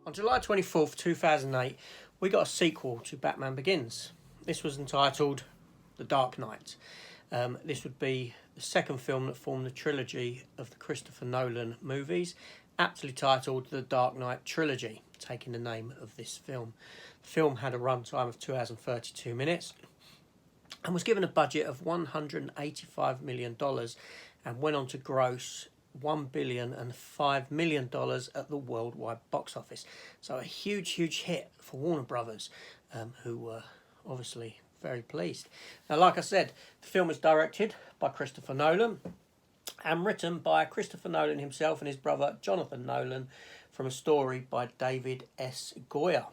On July 24th, 2008, we got a sequel to Batman Begins. This was entitled The Dark Knight. This would be the second film that formed the trilogy of the Christopher Nolan movies, aptly titled The Dark Knight Trilogy, taking the name of this film. The film had a runtime of 2 hours and 32 minutes and was given a budget of $185 million and went on to gross $1,005,000,000 at the worldwide box office. So a huge hit for Warner Brothers, who were obviously very pleased. Now, like I said, the film was directed by Christopher Nolan and written by Christopher Nolan himself and his brother Jonathan Nolan from a story by David S. Goyer.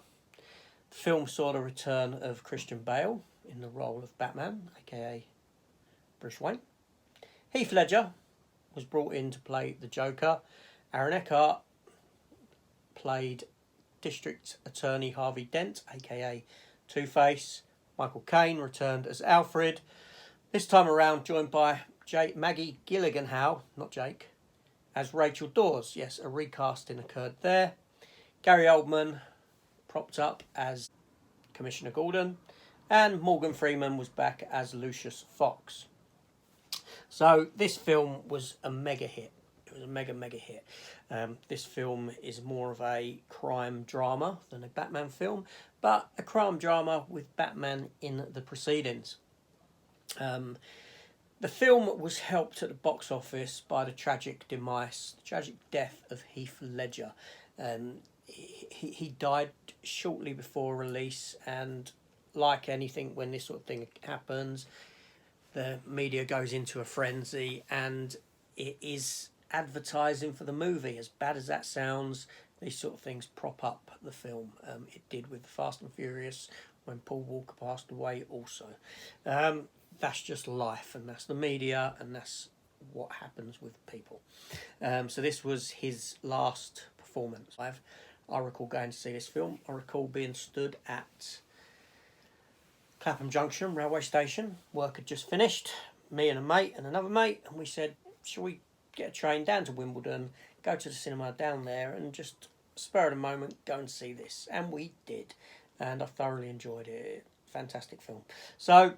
The film saw the return of Christian Bale in the role of Batman, aka Bruce Wayne. Heath Ledger was brought in to play the Joker. Aaron Eckhart played District Attorney Harvey Dent, aka Two-Face. Michael Caine returned as Alfred, this time around joined by Maggie Gyllenhaal, not Jake, as Rachel Dawes. Yes, a recasting occurred there. Gary Oldman propped up as Commissioner Gordon, and Morgan Freeman was back as Lucius Fox. So this film was a mega hit. It was a mega hit. This film is more of a crime drama than a Batman film, but a crime drama with Batman in the proceedings. The film was helped at the box office by the tragic death of Heath Ledger. He died shortly before release, and like anything when this sort of thing happens, the media goes into a frenzy, and it is advertising for the movie. As bad as that sounds, these sort of things prop up the film. It did with Fast and Furious when Paul Walker passed away also. That's just life, and that's the media, and that's what happens with people. So this was his last performance. I recall going to see this film. I recall being stood at Clapham Junction railway station. Work had just finished. Me and a mate and another mate, and we said, shall we get a train down to Wimbledon, go to the cinema down there, and just spur of the moment go and see this? And we did, and I thoroughly enjoyed it. Fantastic film. So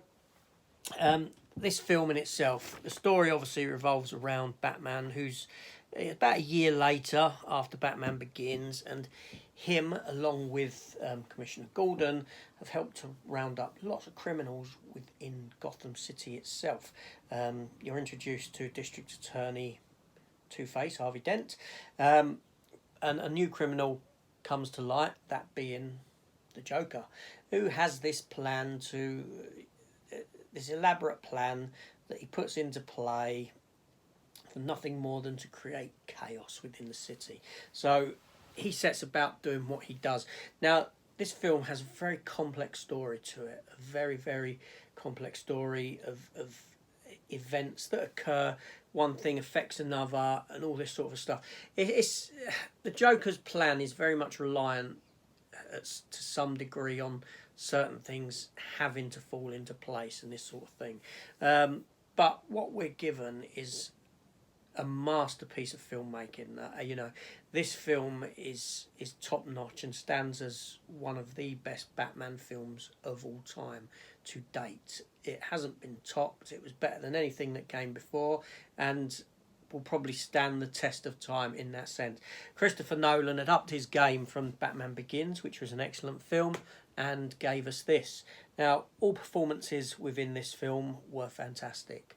this film in itself, the story obviously revolves around Batman, who's about a year later after Batman Begins, and him, along with Commissioner Gordon, have helped to round up lots of criminals within Gotham City itself. You're introduced to District Attorney Two-Face, Harvey Dent, and a new criminal comes to light, that being the Joker, who has this elaborate plan that he puts into play for nothing more than to create chaos within the city. So he sets about doing what he does. Now, this film has a very complex story to it, a very complex story of events that occur. One thing affects another, and all this sort of stuff. It's the Joker's plan is very much reliant to some degree on certain things having to fall into place and this sort of thing. But what we're given is a masterpiece of filmmaking. This film is top notch and stands as one of the best Batman films of all time to date. It hasn't been topped. It was better than anything that came before, and will probably stand the test of time in that sense. Christopher Nolan had upped his game from Batman Begins, which was an excellent film, and gave us this. Now, all performances within this film were fantastic.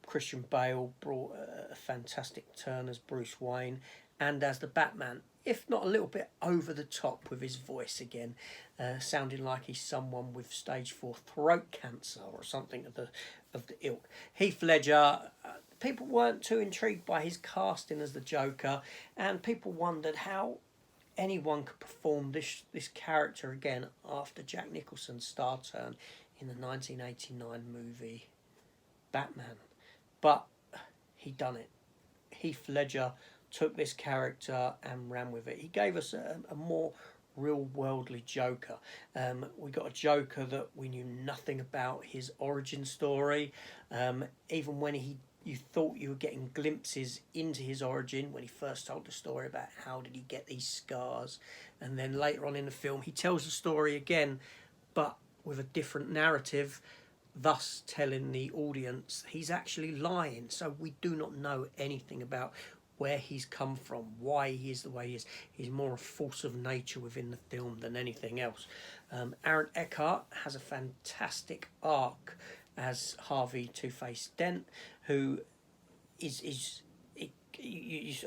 Christian Bale brought a fantastic turn as Bruce Wayne and as the Batman, if not a little bit over the top with his voice again, sounding like he's someone with stage 4 throat cancer or something of the ilk. Heath Ledger, people weren't too intrigued by his casting as the Joker, and people wondered how anyone could perform this character again after Jack Nicholson's star turn in the 1989 movie Batman. But he done it. Heath Ledger took this character and ran with it. He gave us a more real-worldly Joker. We got a Joker that we knew nothing about his origin story. Even when he you thought you were getting glimpses into his origin when he first told the story about how did he get these scars, and then later on in the film he tells the story again, but with a different narrative, thus telling the audience he's actually lying. So we do not know anything about where he's come from, why he is the way he is. He's more a force of nature within the film than anything else. Aaron Eckhart has a fantastic arc as Harvey Two-Face Dent, who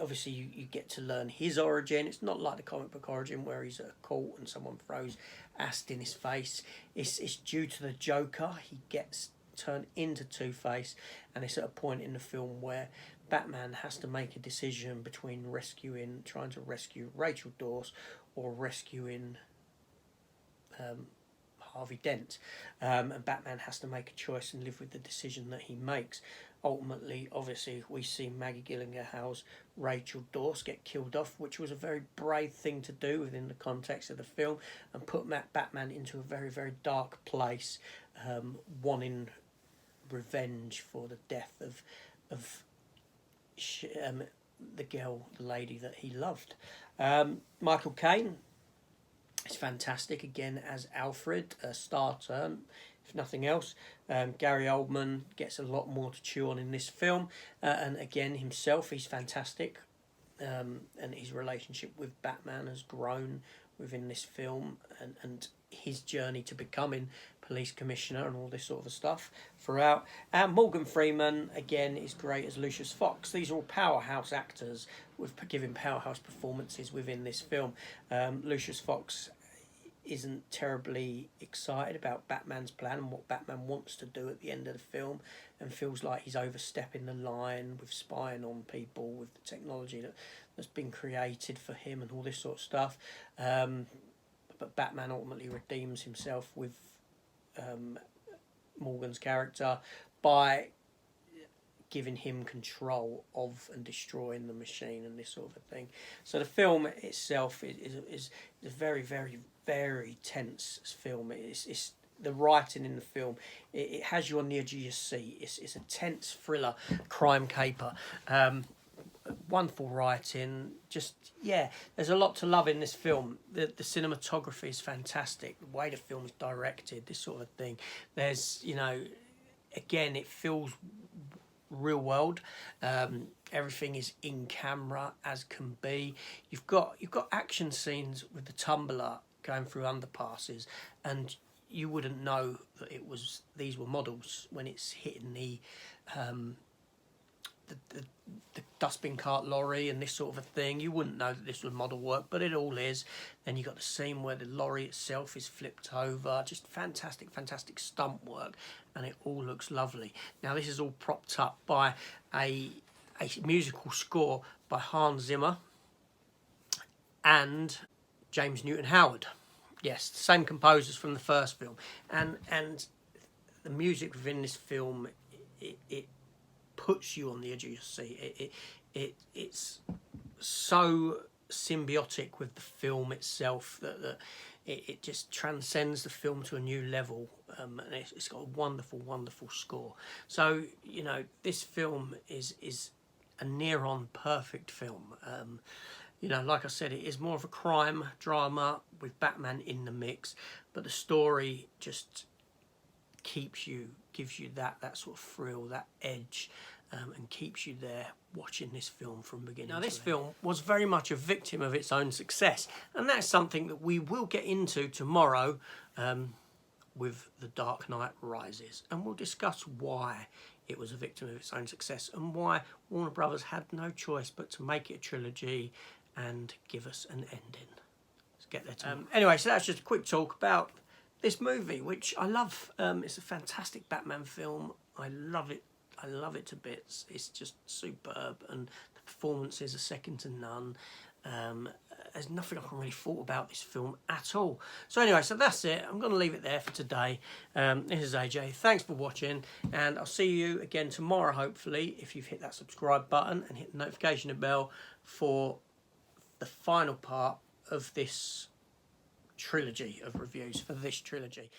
obviously you get to learn his origin. It's not like the comic book origin where he's at a court and someone throws acid in his face. It's due to the Joker. He gets turned into Two-Face, and it's at a point in the film where Batman has to make a decision between trying to rescue Rachel Dawes or rescuing Harvey Dent, and Batman has to make a choice and live with the decision that he makes. Ultimately, obviously, we see Maggie Gyllenhaal's Rachel Dawes get killed off, which was a very brave thing to do within the context of the film, and put Batman into a very, very dark place, wanting revenge for the death of the lady that he loved. Michael Caine is fantastic again as Alfred, a star turn, if nothing else. Gary Oldman gets a lot more to chew on in this film, and again himself, he's fantastic, and his relationship with Batman has grown within this film, and his journey to becoming police commissioner and all this sort of stuff throughout. And Morgan Freeman again is great as Lucius Fox. These are all powerhouse actors with giving powerhouse performances within this film. Lucius Fox isn't terribly excited about Batman's plan and what Batman wants to do at the end of the film, and feels like he's overstepping the line with spying on people with the technology that's been created for him and all this sort of stuff. But Batman ultimately redeems himself with Morgan's character by giving him control of and destroying the machine and this sort of a thing. So the film itself is a very, very, very tense film. It's the writing in the film. It has you on the edge of your seat. It's a tense thriller, crime caper. Wonderful writing. Just, yeah, there's a lot to love in this film. The cinematography is fantastic. The way the film is directed, this sort of thing. There's, again, it feels real world. Everything is in camera as can be. You've got action scenes with the tumbler going through underpasses, and you wouldn't know that these were models when it's hitting the dustbin cart lorry and this sort of a thing. You wouldn't know that this was model work, but it all is. Then you got the scene where the lorry itself is flipped over. Just fantastic stunt work, and it all looks lovely. Now this is all propped up by a musical score by Hans Zimmer and James Newton Howard. Yes, the same composers from the first film, and the music within this film, it puts you on the edge of your seat. It's so symbiotic with the film itself that it just transcends the film to a new level, and it's got a wonderful score. So this film is a near on perfect film. Like I said, it is more of a crime drama with Batman in the mix, but the story just gives you that sort of thrill, that edge, and keeps you there watching this film from beginning to end. Now this film was very much a victim of its own success, and that's something that we will get into tomorrow with The Dark Knight Rises, and we'll discuss why it was a victim of its own success and why Warner Brothers had no choice but to make it a trilogy and give us an ending. Let's get there tomorrow. Anyway, so that's just a quick talk about this movie, which I love. It's a fantastic Batman film. I love it to bits. It's just superb, and the performances are second to none. There's nothing I can really fault about this film at all. So anyway, so that's it. I'm going to leave it there for today. This is AJ. Thanks for watching, and I'll see you again tomorrow, hopefully, if you've hit that subscribe button and hit the notification bell for the final part of this trilogy of reviews, for this trilogy.